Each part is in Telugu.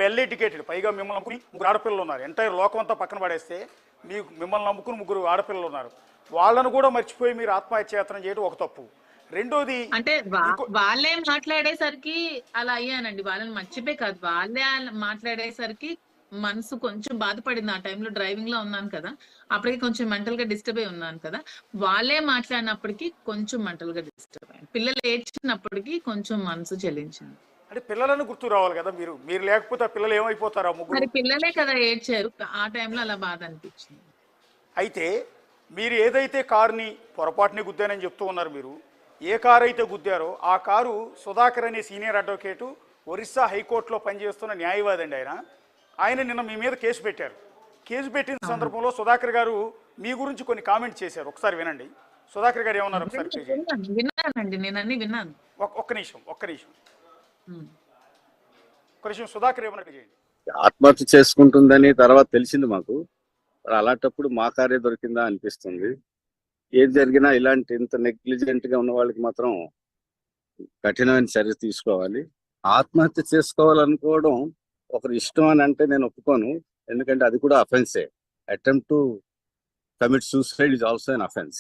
వెల్ ఎడ్యుకేటెడ్, పైగా మిమ్మల్ని నమ్ముకుని ముగ్గురు ఆడపిల్లలు ఉన్నారు. ఎంటైర్ లోకం అంతా పక్కన పడేస్తే మిమ్మల్ని నమ్ముకుని ముగ్గురు ఆడపిల్లలు ఉన్నారు. వాళ్ళను కూడా మర్చిపోయి మీరు ఆత్మహత్యాయత్నం చేయడం ఒక తప్పు. రెండోది అంటే వాళ్ళే మాట్లాడేసరికి అలా అయ్యానండి. వాళ్ళని మర్చిపోయి కాదు, వాళ్ళే మాట్లాడేసరికి మనసు కొంచెం బాధపడింది. ఆ టైంలో డ్రైవింగ్ లో ఉన్నాను కదా, అప్పటికి కొంచెం మెంటల్ గా డిస్టర్బ్ అయి ఉన్నాను కదా. వాళ్ళే మాట్లాడినప్పటికీ కొంచెం మెంటల్ గా డిస్టర్బ్ అయ్యాను. పిల్లలు ఏడ్చినప్పటికీ కొంచెం మనసు చెల్లించింది. అంటే పిల్లలను గుర్తు రావాలి కదా, మీరు లేకపోతే ఆ పిల్లలు ఏమైపోతారా ముగ్గురు? మరి పిల్లలే కదా ఏడ్చారు, ఆ టైంలో అలా బాధ అనిపించింది. అయితే మీరు ఏదైతే కారుని పొరపాటుని గుద్దానని చెప్తూ ఉన్నారు, మీరు ఏ కారు అయితే గుద్దారో ఆ కారు సుధాకర్ అనే సీనియర్ అడ్వకేటు ఒరిస్సా హైకోర్టులో పనిచేస్తున్న న్యాయవాది అండి. ఆయన నిన్న మీ మీద కేసు పెట్టారు. కేసు పెట్టిన సందర్భంలో సుధాకర్ గారు మీ గురించి కొన్ని కామెంట్ చేశారు. ఒకసారి వినండి సుధాకర్ గారు ఏమన్నారు ఒకసారి. విన్నానండి, నేను అన్ని విన్నాను. ఒక్క నిమిషం సుధాకర్ ఏమన్నారు చేయండి. ఆత్మహత్య చేసుకుంటుందని తర్వాత తెలిసింది మాకు. అలాంటప్పుడు మా కారే దొరికిందా అనిపిస్తుంది. ఏది జరిగినా ఇలాంటి ఇంత నెగ్లిజెంట్ గా ఉన్న వాళ్ళకి మాత్రం కఠినమైన చర్య తీసుకోవాలి. ఆత్మహత్య చేసుకోవాలనుకోవడం ఒకరి ఇష్టం అని అంటే నేను ఒప్పుకోను, ఎందుకంటే అది కూడా అఫెన్సే. Attempt to commit suicide is also an offence.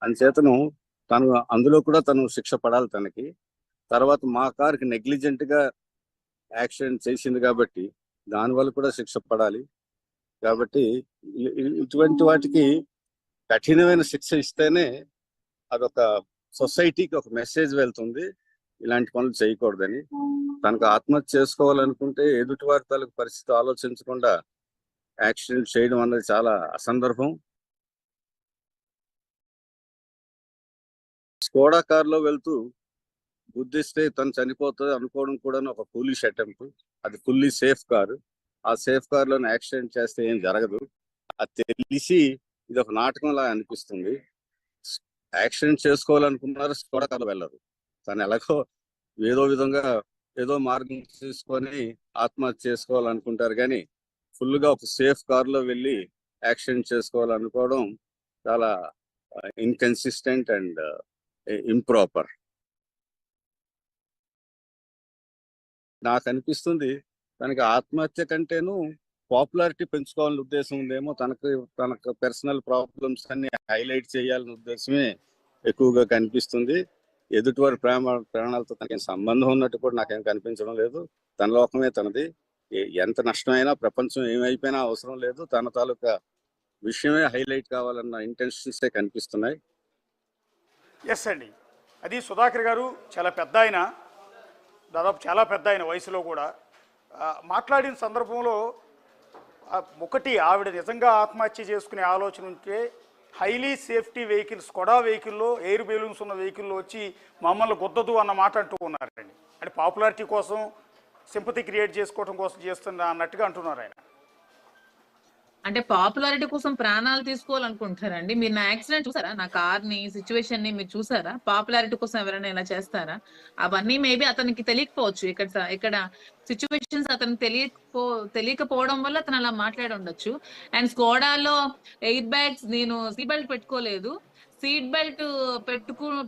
అందుచేతను తను అందులో కూడా తను శిక్ష పడాలి తనకి. తర్వాత మా కార్కి నెగ్లిజెంట్ గా యాక్సిడెంట్ చేసింది కాబట్టి దానివల్ల కూడా శిక్ష పడాలి. కాబట్టి ఇటువంటి వాటికి కఠినమైన శిక్ష ఇస్తేనే అదొక సొసైటీకి ఒక మెసేజ్ వెళ్తుంది, ఇలాంటి పనులు చేయకూడదని. తనకు ఆత్మహత్య చేసుకోవాలనుకుంటే ఎదుటి వారి తాలూకు పరిస్థితి ఆలోచించకుండా యాక్సిడెంట్ చేయడం అన్నది చాలా అసందర్భం. స్కోడా కారులో వెళ్తూ గుద్దిస్తే తను చనిపోతుంది అనుకోవడం కూడా ఒక ఫూలిష్ అటెంప్ట్. అది ఫుల్లీ సేఫ్ కారు. ఆ సేఫ్ కారులోనే యాక్సిడెంట్ చేస్తే ఏం జరగదు. అది తెలిసి ఇది ఒక నాటకంలా అనిపిస్తుంది. యాక్సిడెంట్ చేసుకోవాలనుకున్నారు, స్కోడా కారులో వెళ్ళరు. తను ఎలాగో ఏదో విధంగా ఏదో మార్గం తీసుకొని ఆత్మహత్య చేసుకోవాలనుకుంటారు, కానీ ఫుల్గా ఒక సేఫ్ కారులో వెళ్ళి యాక్సిడెంట్ చేసుకోవాలనుకోవడం చాలా ఇన్కన్సిస్టెంట్ అండ్ ఇంప్రాపర్. నాకు అనిపిస్తుంది తనకి ఆత్మహత్య కంటేను పాపులారిటీ పెంచుకోవాలని ఉద్దేశం ఉందేమో. తనకు పర్సనల్ ప్రాబ్లమ్స్ అన్ని హైలైట్ చేయాలనే ఉద్దేశమే ఎక్కువగా కనిపిస్తుంది. ఎదుటివారి ప్రాణాలతో తనకి సంబంధం ఉన్నట్టు కూడా నాకేం కనిపించడం లేదు. తన లోకమే తనది. ఎంత నష్టమైనా ప్రపంచం ఏమైపోయినా అవసరం లేదు, తన తాలూకా విషయమే హైలైట్ కావాలన్న ఇంటెన్షన్సే కనిపిస్తున్నాయి. ఎస్ అండి, అది సుధాకర్ గారు చాలా పెద్ద ఆయన, దాదాపు చాలా పెద్ద ఆయన వయసులో కూడా. మాట్లాడిన సందర్భంలో ఒకటి, ఆవిడ నిజంగా ఆత్మహత్య చేసుకునే ఆలోచన ఉంటే హైలీ సేఫ్టీ వెహికల్స్, స్కోడా వెహికల్లో ఎయిర్ బెలూన్స్ ఉన్న వెహికల్లో వచ్చి మమ్మల్ని గుద్దదు అన్న మాట అంటూ ఉన్నారండి. అంటే పాపులారిటీ కోసం, సింపతి క్రియేట్ చేసుకోవడం కోసం చేస్తున్నా అన్నట్టుగా అంటున్నారు ఆయన. అంటే పాపులారిటీ కోసం ప్రాణాలు తీసుకోవాలనుకుంటారండి. మీరు నా యాక్సిడెంట్ చూసారా, నా కార్ ని, సిచ్యువేషన్ ని మీరు చూసారా? పాపులారిటీ కోసం ఎవరైనా ఇలా చేస్తారా? అవన్నీ మేబీ అతనికి తెలియకపోవచ్చు. ఇక్కడ సిచ్యువేషన్స్ అతనికి తెలియకపోవడం వల్ల అతను అలా మాట్లాడి ఉండొచ్చు. అండ్ స్కోడాలో ఎయిర్ బ్యాగ్స్, నేను సీట్ బెల్ట్ పెట్టుకోలేదు. సీట్ బెల్ట్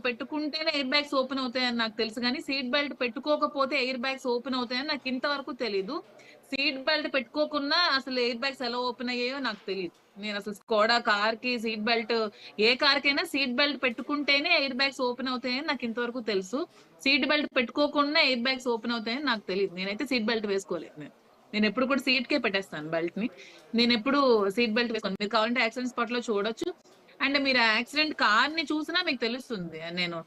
పెట్టుకుంటేనే ఎయిర్ బ్యాగ్స్ ఓపెన్ అవుతాయని నాకు తెలుసు, కానీ సీట్ బెల్ట్ పెట్టుకోకపోతే ఎయిర్ బ్యాగ్స్ ఓపెన్ అవుతాయని నాకు ఇంతవరకు తెలీదు. సీట్ బెల్ట్ పెట్టుకోకుండా అసలు ఎయిర్ బ్యాగ్స్ ఎలా ఓపెన్ అయ్యాయో నాకు తెలియదు. నేను అసలు స్కోడా కార్ కి సీట్ బెల్ట్, ఏ కార్ కైనా సీట్ బెల్ట్ పెట్టుకుంటేనే ఎయిర్ బ్యాగ్స్ ఓపెన్ అవుతాయని నాకు ఇంతవరకు తెలుసు. సీట్ బెల్ట్ పెట్టుకోకుండా ఎయిర్ బ్యాగ్స్ ఓపెన్ అవుతాయని నాకు తెలియదు. నేనైతే సీట్ బెల్ట్ వేసుకోలేదు. నేను ఎప్పుడు కూడా సీట్ కే పెట్టేస్తాను బెల్ట్ ని. నేను ఎప్పుడు సీట్ బెల్ట్ వేసుకోను. మీరు కావాలంటే యాక్సిడెంట్ స్పాట్ లో చూడొచ్చు. అండ్ మీరు యాక్సిడెంట్ కార్ ని చూసినా మీకు తెలుస్తుంది. నేను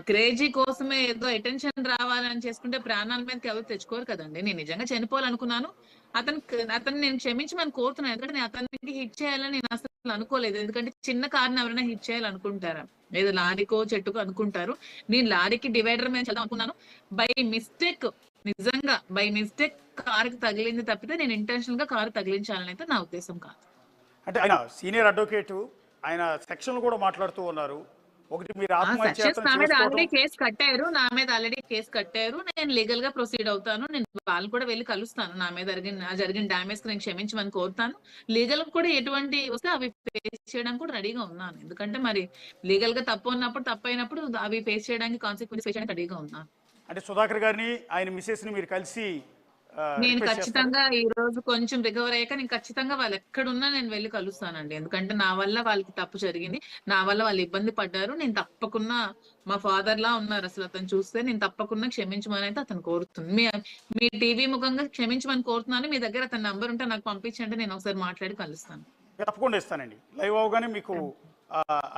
క్రేజీ కోసమే ఏదో అటెన్షన్ రావాలని చేసుకుంటే ప్రాణాల మీదకి ఎవరు తెచ్చుకోరు కదండి. నేను నిజంగా చనిపోవాలనుకున్నాను. అతను నేను క్షమించమని కోరుతున్నాను. ఎందుకంటే నేను అతనికి హిట్ చేయాలని నేను అసలు అనుకోలేదు. ఎందుకంటే చిన్న కార్ని ఎవరైనా హిట్ చేయాలనుకుంటారా? ఏదో లారీకో చెట్టుకో అనుకుంటారు. నేను లారీకి డివైడర్ మీద చదువు అనుకున్నాను. నిజంగా బై మిస్టేక్ కారుకి తగిలింది తప్పితే నేను ఇంటెన్షనల్ గా కారు తగిలించాలని అయితే నా ఉద్దేశం కాదు. అంటే ఆయన సీనియర్ అడ్వకేటు, ఆయన సెక్షన్లు కూడా మాట్లాడుతూ ఉన్నారు. ఒకటి, మీరు నా మీద ఆల్రెడీ కేసు కట్టారు. నేను లీగల్ గా ప్రొసీడ్ అవుతాను. నేను వాళ్ళు కూడా వెళ్ళి కలుస్తాను. నా మీద జరిగిన డామేజ్ కి నేను క్షమించమని కోరుతాను. లీగల్ కూడా ఎటువంటి వస్తే అవి ఫేస్ చేయడానికి కూడా రెడీగా ఉన్నాను. ఎందుకంటే మరి లీగల్ గా తప్పు ఉన్నప్పుడు, తప్పైనప్పుడు అవి ఫేస్ చేయడానికి, కాన్సిక్వెన్స్ ఫేస్ చేయడానికి రెడీగా ఉన్నాను. అంటే సుధాకర్ గారిని, ఆయన మిసెస్ ని మీరు కలిసి నేను రిక్వెస్ట్ చేస్తారు? ఖచ్చితంగా ఈ రోజు కొంచెం రికవర్ అయ్యాక నేను ఖచ్చితంగా వాళ్ళు ఎక్కడున్నా నేను వెళ్ళి కలుస్తానండి. ఎందుకంటే నా వల్ల వాళ్ళకి తప్పు జరిగింది. నా వల్ల వాళ్ళు ఇబ్బంది పడ్డారు. నేను తప్పకుండా మా ఫాదర్ లా ఉన్నారు అసలు అతను చూస్తే. నేను తప్పకుండా క్షమించమని అయితే అతను కోరుతుంది. మీ టీవీ ముఖంగా క్షమించమని కోరుతున్నాను. మీ దగ్గర అతని నంబర్ ఉంటే నాకు పంపించండి. నేను ఒకసారి మాట్లాడి కలుస్తాను. తప్పకుండా ఇస్తానండి. లైవ్ అవగానే మీకు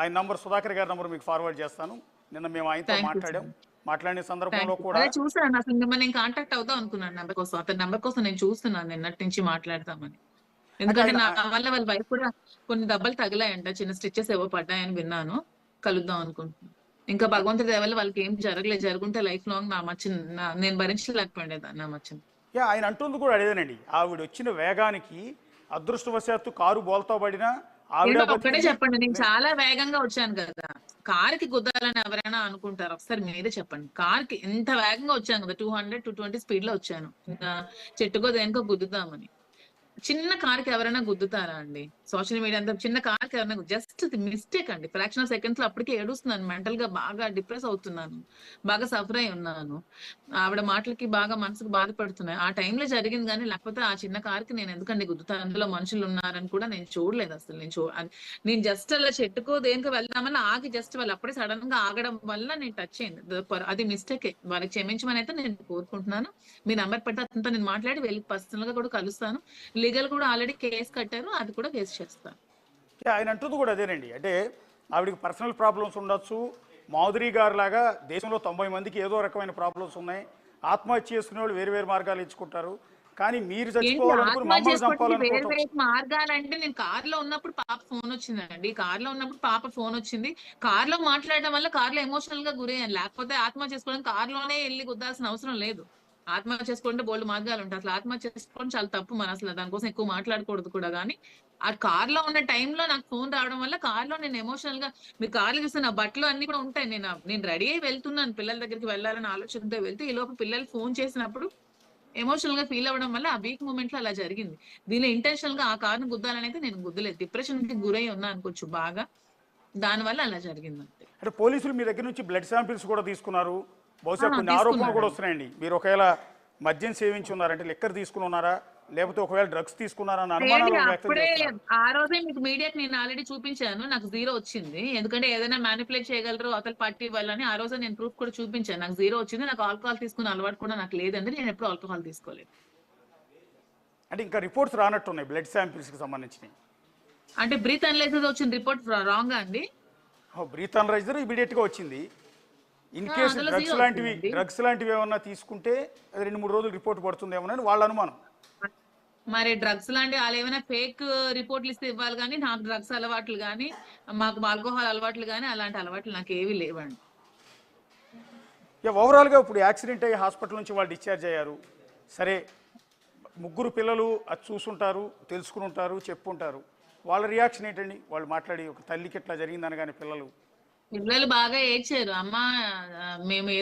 ఆయన నంబర్, సుధాకర్ గారి నంబర్ మీకు ఫార్వర్డ్ చేస్తాను. నిన్న మేము ఆయనతో థ్యాంక్ యూ మాట్లాడాం. సార్. మాట్లాడిన సందర్భంలో థ్యాంక్ యూ. కూడా అదే చూసాను అసలు మిమ్మల్ని నేను కాంటాక్ట్ అవుదాం అనుకున్నాను నెంబర్ కోసం. అతని నెంబర్ కోసం నేను చూస్తున్నాను నిన్నటి నుంచి మాట్లాడదామని. అంటే ఎందుకంటే నా ఆయన వల్ల వాళ్ళ వైఫ్ కూడా కొన్ని దెబ్బలు తగిలాయంట. చిన్న స్టిచెస్ ఏవో పడ్డాయని విన్నాను. కలుద్దాం అనుకుంటున్నాను. ఇంకా భగవంతుడి దయ వల్ల వాళ్ళకి ఏం జరగలేదు. జరుగుంటే లైఫ్ లాంగ్ నా మచ్చిన నేను భరించలేకపోయిండేదాన్ని నా మచ్చని. ఆయన అంటుంది కూడా అదేనండి. ఆవిడ వచ్చిన వేగానికి అదృష్టవశాత్తు కారు బోల్తా పడినా ఆవిడ ఏంటో ఒక్కటే బతికింది. చెప్పండి. నేను చాలా వేగంగా వచ్చాను కదా. కారుకి గుద్దాలని ఎవరైనా అనుకుంటారు? ఒకసారి మీరే చెప్పండి. కార్కి ఎంత వేగంగా వచ్చాను కదా. 200, 220 స్పీడ్ లో వచ్చాను. ఇంకా చెట్టుకో దేనికో గుద్దుదామని. చిన్న కార్కి ఎవరైనా గుద్దుతారా అండి? సోషల్ మీడియా అంతా చిన్న కార్కి ఎవరైనా జస్ట్ మిస్టేక్ అండి. ఫ్రాక్షన్ ఆఫ్ సెకండ్స్ లో అప్పటికే ఏడుస్తున్నాను. మెంటల్ గా బాగా డిప్రెస్ అవుతున్నాను. బాగా సఫర్ అయి ఉన్నాను. ఆవిడ మాటలకి బాగా మనసుకు బాధపడుతున్నాయి. ఆ టైంలో జరిగింది కానీ లేకపోతే ఆ చిన్న కార్కి నేను ఎందుకండి గుద్దుతాను? అందులో మనుషులు ఉన్నారని కూడా నేను చూడలేదు అసలు. నేను జస్ట్ అలా చెట్టుకో దేనికో వెళ్దామని ఆగి జస్ట్ వాళ్ళు అప్పుడే సడన్ గా ఆగడం వల్ల నేను టచ్ అయింది. అది మిస్టేకే. వాళ్ళకి క్షమించమని అయితే నేను కోరుకుంటున్నాను. మీ నంబర్ పెడితే అతనితో నేను మాట్లాడి వెళ్ళి పర్సనల్ గా కూడా కలుస్తాను. లీగల్ కూడా ఆల్రెడీ కేసు కట్టారు. అది కూడా ఫేస్ చేస్తాను. ఆయన అంటుంది కూడా అదేనండి. అంటే ఆవిడకి పర్సనల్ ప్రాబ్లమ్స్ ఉండొచ్చు. మాధురి గారు లాగా దేశంలో 90 మందికి ఏదో రకమైన ప్రాబ్లమ్స్ ఉన్నాయి. ఆత్మహత్య చేసుకునే వాళ్ళు వేరు వేరు మార్గాలు ఎంచుకుంటారు. కానీ మీరు ఏంటి చచ్చిపోవాలనుకుని ఆత్మహత్య మమ్మల్ని చేసుకోవడానికి వేరు చంపాలనుకోవటం. వేరు మార్గాలంటే నేను కార్ లో ఉన్నప్పుడు పాప ఫోన్ వచ్చిందండి. కార్ లో ఉన్నప్పుడు పాప ఫోన్ వచ్చింది. కార్ లో మాట్లాడడం వల్ల కార్ లో ఎమోషనల్ గా గురయ్యాను. లేకపోతే ఆత్మహత్య చేసుకోవడానికి కార్ లోనే వెళ్ళి గుద్దాల్సిన అవసరం లేదు. ఆత్మహత్య చేసుకుంటే బోల్డ్ మార్గాలు ఉంటాయి. అసలు ఆత్మహత్య చేసుకోవడం చాలా తప్పు. మన అసలు దానికోసం ఎక్కువ మాట్లాడకూడదు కూడా. కానీ ఆ కార్ లో ఉన్న టైంలో నాకు ఫోన్ రావడం వల్ల కార్ లో నేను ఎమోషనల్ గా, మీరు కార్లో చూస్తే నా బట్టలు అన్ని కూడా ఉంటాయి. నేను రెడీ అయి వెళ్తున్నాను పిల్లల దగ్గరికి వెళ్ళాలని ఆలోచనతో వెళ్తే ఈ లోపు పిల్లలు ఫోన్ చేసినప్పుడు ఎమోషనల్ గా ఫీల్ అవ్వడం వల్ల ఆ వీక్ మూమెంట్ లో అలా జరిగింది. దీనిలో ఇంటెన్షనల్ గా ఆ కార్ను గుద్దాలని అయితే నేను గుద్దలేదు. డిప్రెషన్ కి గురై ఉన్నా అనుకోవచ్చు బాగా. దాని వల్ల అలా జరిగింది అంతే. అంటే పోలీసులు మీ దగ్గర నుంచి బ్లడ్ శాంపిల్స్ కూడా తీసుకున్నారు. బహుశా కొన్ని ఆరోపణలు కూడా తీసుకున్నాను. వస్తున్నాయండి. మీరు ఒకవేళ మద్యం సేవించి ఉన్నారంటే, లిక్కర్ తీసుకుని ఉన్నారా, లేకపోతే ఒకవేళ డ్రగ్స్ తీసుకున్నారా అన్న ఏంటి అనుమానాలు వ్యక్తం అప్పుడే చేస్తున్నారు. ఆ రోజే మీకు మీడియాకి నేను ఆల్రెడీ చూపించాను. నాకు 0 వచ్చింది. ఎందుకంటే ఏదైనా మ్యానిపులేట్ చేయగలరు అవతల పార్టీ వాళ్ళని ఆ రోజే నేను ప్రూఫ్ కూడా చూపించాను. నాకు 0 వచ్చింది. నాకు ఆల్కహాల్ తీసుకునే అలవాటు కూడా నాకు లేదండి. నేను ఎప్పుడు ఆల్కహాల్ తీసుకోలేదు. అంటే ఇంకా రిపోర్ట్స్ రానట్టున్నాయి బ్లడ్ శాంపిల్స్కి సంబంధించినవి. అంటే బ్రీత్ అనలైజర్ వచ్చిన రిపోర్ట్ రాంగ్ అండి. బ్రీత్ అనలైజర్ ఇమీడియట్గా వచ్చింది. ఇన్ కేసు అందులో డ్రగ్స్ 0 వచ్చిందండి. లాంటివి ఏమన్నా తీసుకుంటే అది 2-3 రోజులు రిపోర్ట్ పడుతుందేమోనని వాళ్ళ అనుమానం. మరి డ్రగ్స్ లాంటి వాళ్ళు ఏమైనా ఫేక్ రిపోర్ట్లు ఇస్తే ఇవ్వాలి కానీ నాకు డ్రగ్స్ అలవాట్లు కానీ మాకు ఆల్కహాల్ అలవాట్లు కానీ అలాంటి అలవాట్లు నాకు ఏవి లేవండి. ఓవరాల్గా ఇప్పుడు యాక్సిడెంట్ అయ్యి హాస్పిటల్ నుంచి వాళ్ళు డిశ్చార్జ్ అయ్యారు. సరే, 3 పిల్లలు అది చూసుంటారు, తెలుసుకుని ఉంటారు, చెప్పుంటారు. వాళ్ళ రియాక్షన్ ఏంటండి? వాళ్ళు మాట్లాడి ఒక తల్లికి ఇట్లా జరిగిందనగానే పిల్లలు పిల్లలు బాగా ఏడ్చారు. అమ్మ మేము ఏదో